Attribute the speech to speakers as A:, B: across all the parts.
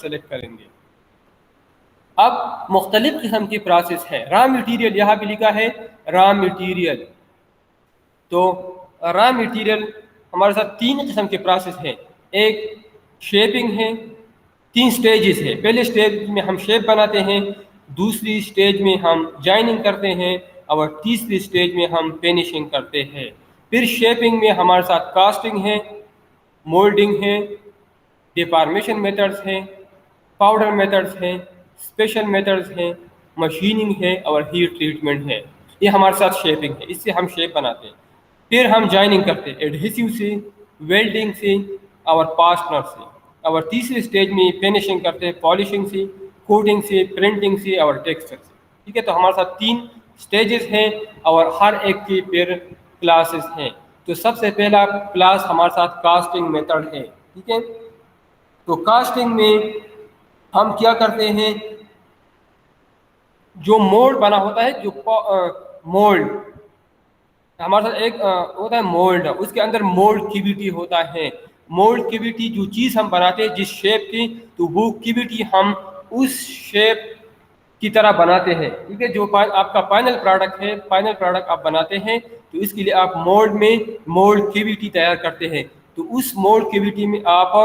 A: Select کریں گے. اب مختلف قسم کی پروسیس ہے. را مٹیریل یہاں بھی لکھا ہے را مٹیریل. تو را مٹیریل ہمارے ساتھ 3 قسم کے پروسیس ہیں. ایک شیپنگ ہے, 3 سٹیجز ہے. پہلے سٹیج میں ہم شیپ بناتے ہیں, دوسری سٹیج میں ہم جائننگ کرتے ہیں, اور تیسری سٹیج میں ہم فینیشنگ کرتے ہیں. پھر شیپنگ میں ہمارے ساتھ کاسٹنگ ہے, مولڈنگ ہے, ڈیفارمیشن میتھڈز ہیں, پاؤڈر میتھڈز ہیں, اسپیشل میتھڈز ہیں, مشیننگ ہے اور ہیٹ ٹریٹمنٹ ہے. یہ ہمارے ساتھ شیپنگ ہے, اس سے ہم شیپ بناتے ہیں. پھر ہم جائننگ کرتے ہیں ایڈہیسو سے, ویلڈنگ سے اور فاسٹنر سے. اور تیسری سٹیج میں فینیشنگ کرتے ہیں پالشنگ سے, کوٹنگ سے, پرنٹنگ سے اور ٹیکسچر سے. ٹھیک ہے, تو ہمارے ساتھ 3 سٹیجز ہیں اور ہر ایک کی پھر کلاسز ہیں. تو سب سے پہلا کلاس ہمارے ساتھ کاسٹنگ میتھڈ ہے. ٹھیک ہے, تو کاسٹنگ میں ہم کیا کرتے ہیں, جو مولڈ بنا ہوتا ہے, جو مولڈ ہمارے ساتھ ایک ہوتا ہے مولڈ, اس کے اندر مولڈ کیویٹی ہوتا ہے. مولڈ کیویٹی جو چیز ہم بناتے ہیں جس شیپ کی, تو وہ کیویٹی ہم اس شیپ کی طرح بناتے ہیں. ٹھیک ہے, جو آپ کا فائنل پروڈکٹ ہے, فائنل پروڈکٹ آپ بناتے ہیں, تو اس کے لیے آپ مولڈ میں مولڈ کیویٹی تیار کرتے ہیں. تو اس مولڈ کیویٹی میں آپ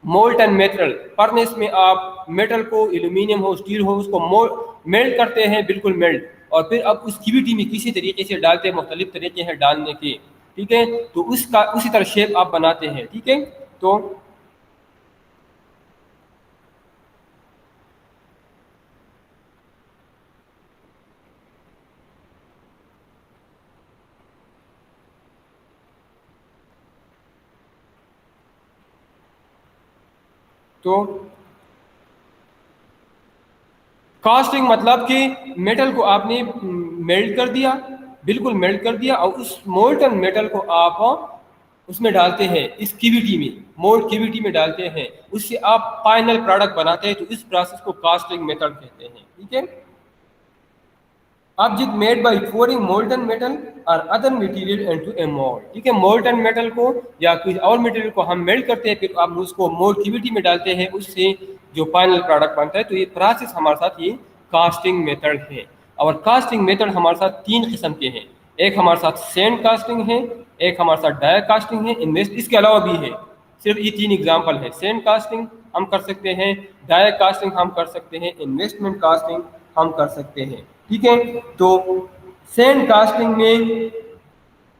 A: مولٹن میٹل فرنس میں آپ میٹل کو, ایلومینیم ہو, اسٹیل ہو, اس کو میلٹ کرتے ہیں, بالکل میلٹ, اور پھر اب اس کیویٹی میں کسی طریقے سے ڈالتے ہیں. مختلف طریقے ہیں ڈالنے کے. ٹھیک ہے, تو اس کا اسی طرح شیپ آپ بناتے ہیں. ٹھیک ہے, تو کاسٹنگ مطلب کہ میٹل کو آپ نے میلٹ کر دیا, بالکل میلٹ کر دیا, اور اس مولٹن میٹل کو آپ اس میں ڈالتے ہیں, اس کیویٹی میں, مولڈ کیویٹی میں ڈالتے ہیں. اس سے آپ فائنل پروڈکٹ بناتے ہیں. تو اس پروسیس کو کاسٹنگ میتھڈ کہتے ہیں. ٹھیک ہے, object made by pouring Moulton metal اور ادر مٹیریل انٹو اے مولڈ. ٹھیک ہے, مولٹن میٹل کو یا کسی اور مٹیریل کو ہم میلٹ کرتے ہیں, پھر آپ اس کو مولڈ کیویٹی میں ڈالتے ہیں, اس سے جو فائنل پروڈکٹ بنتا ہے. تو یہ پروسیس ہمارے ساتھ یہ کاسٹنگ میتھڈ ہے. اور کاسٹنگ میتھڈ ہمارے ساتھ 3 قسم کے ہیں. ایک ہمارے ساتھ سینڈ کاسٹنگ ہے, ایک ہمارے ساتھ ڈائی کاسٹنگ ہے, اس کے علاوہ بھی ہے. صرف یہ 3 اگزامپل ہے. سینڈ کاسٹنگ ہم کر سکتے ہیں, ڈائی کاسٹنگ ہم کر سکتے ہیں, انویسٹمنٹ کاسٹنگ ہم کر سکتے ہیں. ٹھیک ہے, تو سینڈ کاسٹنگ میں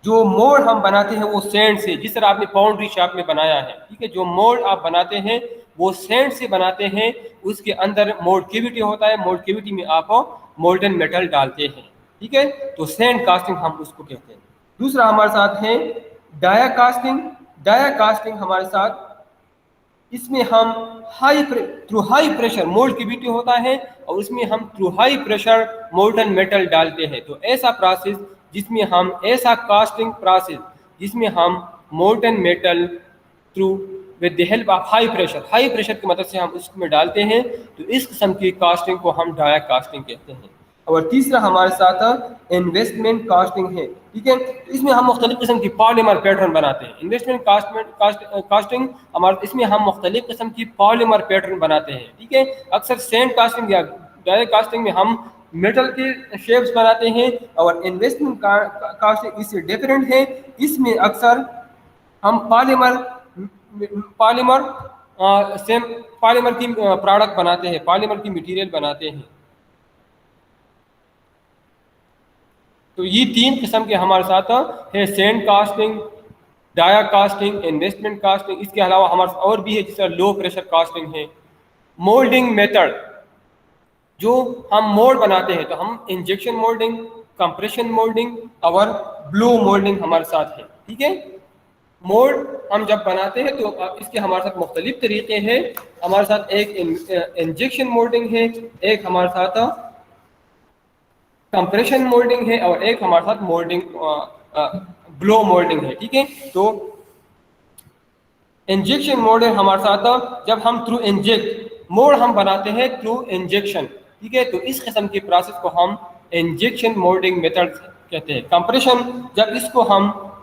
A: جو مولڈ ہم بناتے ہیں وہ سینڈ سے, جس طرح آپ نے پاؤنڈری شاپ میں بنایا ہے. ٹھیک ہے, جو مولڈ آپ بناتے ہیں وہ سینڈ سے بناتے ہیں. اس کے اندر مولڈ کیویٹی ہوتا ہے, مولڈ کیویٹی میں آپ مولٹن میٹل ڈالتے ہیں. ٹھیک ہے, تو سینڈ کاسٹنگ ہم اس کو کہتے ہیں. دوسرا ہمارے ساتھ ہے ڈایا کاسٹنگ. ڈایا کاسٹنگ ہمارے ساتھ, اس میں ہم through high pressure mould cavity ہوتا ہے, اور اس میں ہم through high pressure Moulton metal ڈالتے ہیں. تو ایسا پروسیس جس میں ہم, ایسا کاسٹنگ پروسیس جس میں ہم Moulton metal through with the help of high pressure کی مدد سے ہم اس میں ڈالتے ہیں. تو اس قسم کی کاسٹنگ کو ہم ڈایا کاسٹنگ کہتے ہیں. اور تیسرا ہمارے ساتھ انویسٹمنٹ کاسٹنگ ہے. ٹھیک ہے, اس میں ہم مختلف قسم کی پالیمر پیٹرن بناتے ہیں. انویسٹمنٹ کاسٹنگ اس میں ہم مختلف قسم کی پالیمر پیٹرن بناتے ہیں. ٹھیک ہے, اکثر سینڈ کاسٹنگ یا ڈائی کاسٹنگ میں ہم میٹل کے شیپس بناتے ہیں, اور انویسٹمنٹ کاسٹنگ اس سے ڈفرینٹ ہے. اس میں اکثر ہم پالیمر کی پروڈکٹ بناتے ہیں, پالیمر کی مٹیریل بناتے ہیں. تو یہ 3 قسم کے ہمارے ساتھ ہے, sand casting, die casting, investment casting. اس کے علاوہ ہمارے ساتھ اور بھی ہے, جس طرح لو پریشر کاسٹنگ ہے. مولڈنگ میتھڈ, جو ہم مولڈ بناتے ہیں تو ہم انجیکشن مولڈنگ, کمپریشن مولڈنگ اور بلو مولڈنگ ہمارے ساتھ ہے. ٹھیک ہے, مولڈ ہم جب بناتے ہیں تو اس کے ہمارے ساتھ مختلف طریقے ہیں. ہمارے ساتھ ایک انجیکشن مولڈنگ ہے, ایک ہمارے ساتھ کمپریشن مولڈنگ ہے, اور ایک ہمارے ساتھ مولڈنگ بلو مولڈنگ ہے. ٹھیک ہے, تو انجیکشن مولڈنگ ہمارے ساتھ جب ہم تھرو مولڈ ہم بناتے ہیں تھرو انجیکشن. ٹھیک ہے, تو اس قسم کی پروسیس کو ہم انجیکشن مولڈنگ میتھڈ کہتے ہیں. کمپریشن, جب اس کو ہم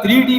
A: 3D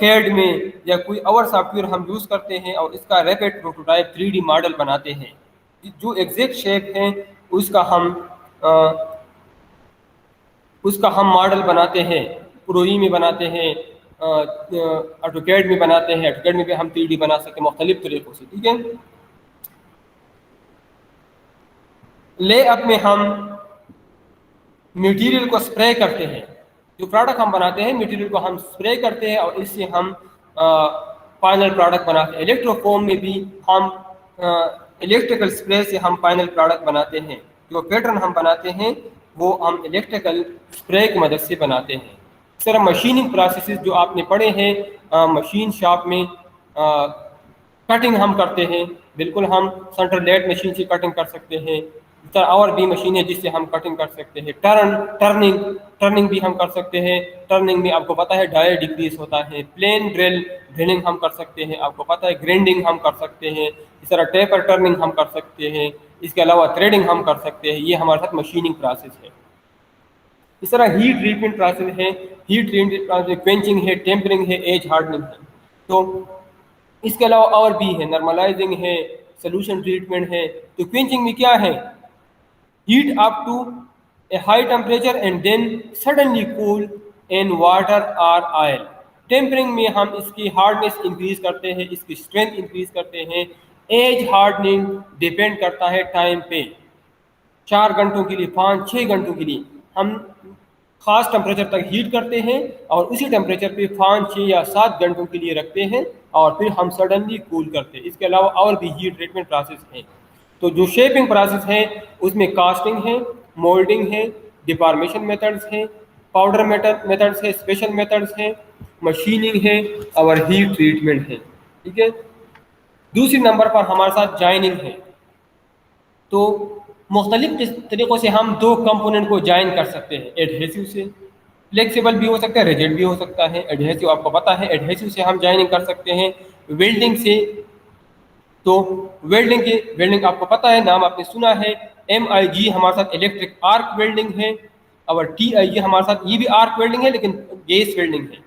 A: CAD میں یا کوئی اور سافٹ ویئر ہم یوز کرتے ہیں اور اس کا ریپڈ پروٹوٹائپ 3D ماڈل بناتے ہیں، جو ایگزیکٹ شیپ ہے اس کا ہم ماڈل بناتے ہیں، پروئی میں بناتے ہیں، AutoCAD میں بناتے ہیں، AutoCAD میں بھی ہم 3D بنا سکتے ہیں مختلف طریقوں سے، ٹھیک ہے۔ لے اپ میں ہم میٹیریل کو اسپرے کرتے ہیں، جو پروڈکٹ ہم بناتے ہیں میٹیریل کو ہم اسپرے کرتے ہیں اور اس سے ہم فائنل پروڈکٹ بناتے ہیں۔ الیکٹرو فوم میں بھی ہم الیکٹریکل اسپرے سے ہم فائنل پروڈکٹ بناتے ہیں، جو پیٹرن ہم بناتے ہیں وہ ہم الیکٹریکل اسپرے کی مدد سے بناتے ہیں۔ اس طرح مشیننگ پروسیسز جو آپ نے پڑھے ہیں مشین شاپ میں کٹنگ ہم کرتے ہیں، بالکل ہم سینٹر لیڈ مشین سے کٹنگ کر سکتے ہیں، اس طرح اور بھی مشینیں جس سے ہم کٹنگ کر سکتے ہیں۔ ٹرننگ بھی ہم کر سکتے ہیں، ٹرننگ میں آپ کو پتہ ہے ڈائر ڈگریز ہوتا ہے۔ پلین ڈرلنگ ہم کر سکتے ہیں، آپ کو پتہ ہے گرینڈنگ ہم کر سکتے ہیں، اس طرح ٹیپر ٹرننگ ہم کر سکتے ہیں، اس کے علاوہ تھریڈنگ ہم کر سکتے ہیں، یہ ہمارے ساتھ مشیننگ پروسیس ہے۔ اس طرح ہیٹ ٹریٹمنٹ پروسیس ہے، ہیٹ ٹریٹمنٹ پروسیس کوئنچنگ ہے، ٹیمپرنگ ہے، ایج ہارڈننگ ہے۔ تو اس کے علاوہ اور بھی ہے، نارملائزنگ ہے، سولوشن ٹریٹمنٹ ہے۔ تو کوئنچنگ میں کیا ہے؟ heat up to a high temperature and then suddenly cool in water or oil۔ Tampering میں ہم اس کی ہارڈنیس انکریز کرتے ہیں، اس کی اسٹرینتھ انکریز کرتے ہیں۔ ایج ہارڈننگ ڈیپینڈ کرتا ہے ٹائم پہ، 4 گھنٹوں کے لیے، 5-6 گھنٹوں کے لیے ہم خاص ٹمپریچر تک ہیٹ کرتے ہیں اور اسی ٹمپریچر پہ 5-6 یا 7 گھنٹوں کے لیے رکھتے ہیں اور پھر ہم سڈنلی کول کرتے ہیں۔ اس کے علاوہ اور بھی ہیٹ ٹریٹمنٹ پروسیس ہیں۔ تو جو شیپنگ پروسیس ہے اس میں کاسٹنگ ہے، مولڈنگ ہے، ڈیفارمیشن میتھڈز ہیں، پاؤڈر میتھڈز ہے، اسپیشل میتھڈز ہیں، مشیننگ ہے اور ہیٹ ٹریٹمنٹ ہے، ٹھیک ہے۔ دوسری نمبر پر ہمارے ساتھ جوائننگ ہے۔ تو مختلف طریقوں سے ہم 2 کمپوننٹ کو جوائن کر سکتے ہیں، ایڈہیسو سے، فلیکسیبل بھی ہو سکتا ہے، ریجڈ بھی ہو سکتا ہے۔ ایڈہیسو آپ کو پتہ ہے، ایڈہیسو سے ہم جوائننگ کر سکتے ہیں، ویلڈنگ سے۔ تو ویلڈنگ آپ کو پتہ ہے، نام آپ نے سنا ہے، MIG ہمارے ساتھ الیکٹرک آرک ویلڈنگ ہے اور TIG ہمارے ساتھ یہ بھی آرک ویلڈنگ ہے لیکن گیس ویلڈنگ ہے،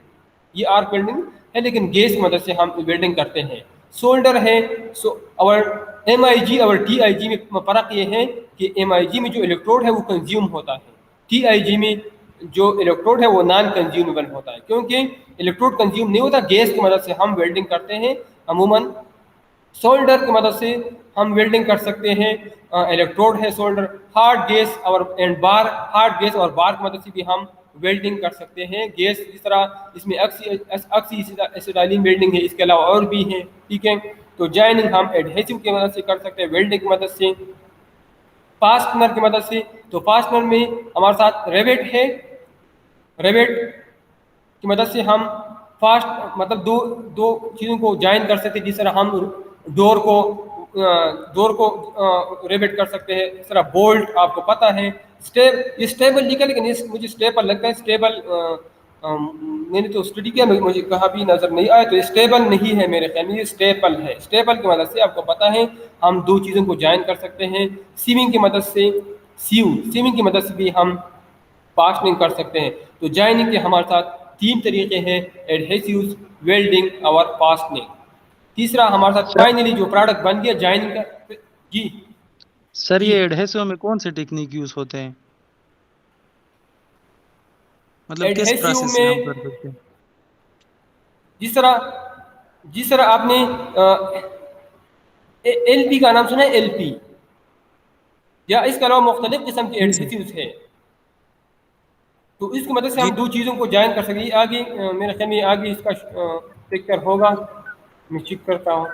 A: یہ آرک ویلڈنگ ہے لیکن گیس کی مدد سے ہم ویلڈنگ کرتے ہیں۔ سولڈر ہے، اور MIG اور TIG میں فرق یہ ہے کہ MIG میں جو الیکٹروڈ ہے وہ کنزیوم ہوتا ہے، TIG میں جو الیکٹروڈ ہے وہ نان کنزیومیبل ہوتا ہے۔ کیونکہ الیکٹروڈ کنزیوم نہیں ہوتا، گیس کی مدد سے ہم ویلڈنگ کرتے ہیں۔ عموماً سولڈر کی مدد سے ہم ویلڈنگ کر سکتے ہیں، الیکٹروڈ ہے سولڈر، ہارڈ گیس اور بار کی مدد سے بھی ہم ویلڈنگ کر سکتے ہیں۔ گیس اس طرح اس میں آکسی ایسیٹائلین ویلڈنگ ہے، اس کے علاوہ اور بھی ہیں، ٹھیک ہے۔ تو جوائننگ ہم ایڈہیسو کی مدد سے کر سکتے ہیں، ویلڈنگ کی مدد سے، فاسٹنر کی مدد سے۔ تو فاسٹنر میں ہمارے ساتھ ریوٹ ہے، ریوٹ کی مدد سے ہم مطلب دو چیزوں کو جوائن کر سکتے ہیں، جس طرح ہم ڈور کو ریوٹ کر سکتے ہیں۔ اس طرح بولٹ آپ کو پتہ ہے، یہ اسٹیبل لکھا لیکن مجھے اسٹیپل لگتا ہے، اسٹیبل میں نے تو اسٹڈی کیا، مجھے کہاں بھی نظر نہیں آیا، تو اسٹیبل نہیں ہے میرے خیال میں، یہ اسٹیپل ہے۔ اسٹیپل کی مدد سے آپ کو پتہ ہے ہم 2 چیزوں کو جوائن کر سکتے ہیں۔ سیونگ کی مدد سے سیونگ کی مدد سے بھی ہم فاسٹنگ کر سکتے ہیں۔ تو جوائننگ کے ہمارے ساتھ 3 طریقے ہیں، ایڈہیسوز، ویلڈنگ اور فاسٹنگ۔ تیسرا ہمارے ساتھ فائنلی جو پروڈکٹ بن گیا جوائننگ کا، جی
B: سر یہ ایڈہیسو میں کون سے ٹیکنیک یوز ہوتے ہیں، مطلب کس
A: ایڈہیسو
B: پروسیس سے
A: میں
B: ہم کر سکتے ہیں؟
A: جس طرح آپ نے LP کا نام سنا ہے، LP یا اس کے علاوہ مختلف قسم کے
B: جی سر،
A: ایڈہیسوز ہیں، تو اس کی مدد سے
B: جی
A: ہم 2 چیزوں کو جوائن کر سکتے ہیں۔ آگے میرے خیال میں آگے اس کا پکچر ہوگا، میں چیک کرتا ہوں۔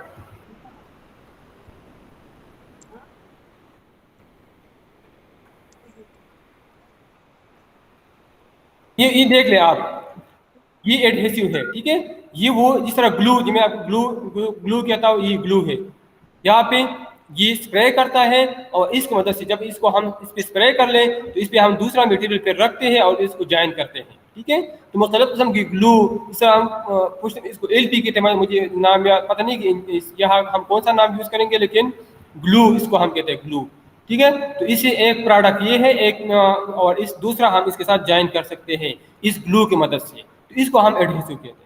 A: یہ دیکھ لیں آپ، یہ ایڈہیسو ہے، ٹھیک ہے۔ یہ وہ جس طرح گلو، جو میں آپ گلو کہتا ہوں، یہ گلو ہے۔ یہاں پہ یہ اسپرے کرتا ہے اور اس کی مدد سے جب اس کو ہم اس پہ اسپرے کر لیں تو اس پہ ہم دوسرا میٹیریل پہ رکھتے ہیں اور اس کو جوائن کرتے ہیں، ٹھیک ہے۔ تو مختلف قسم کی گلو، اس طرح ہم اس کو LP کے تمام، مجھے نام پتہ نہیں کہ یہاں ہم کون سا نام یوز کریں گے، لیکن گلو اس کو ہم کہتے ہیں، گلو، ٹھیک ہے۔ تو اس سے ایک پروڈکٹ یہ ہے، ایک اور دوسرا ہم اس کے ساتھ جوائن کر سکتے ہیں اس گلو کی مدد سے، تو اس کو ہم ایڈہیسو کہتے ہیں۔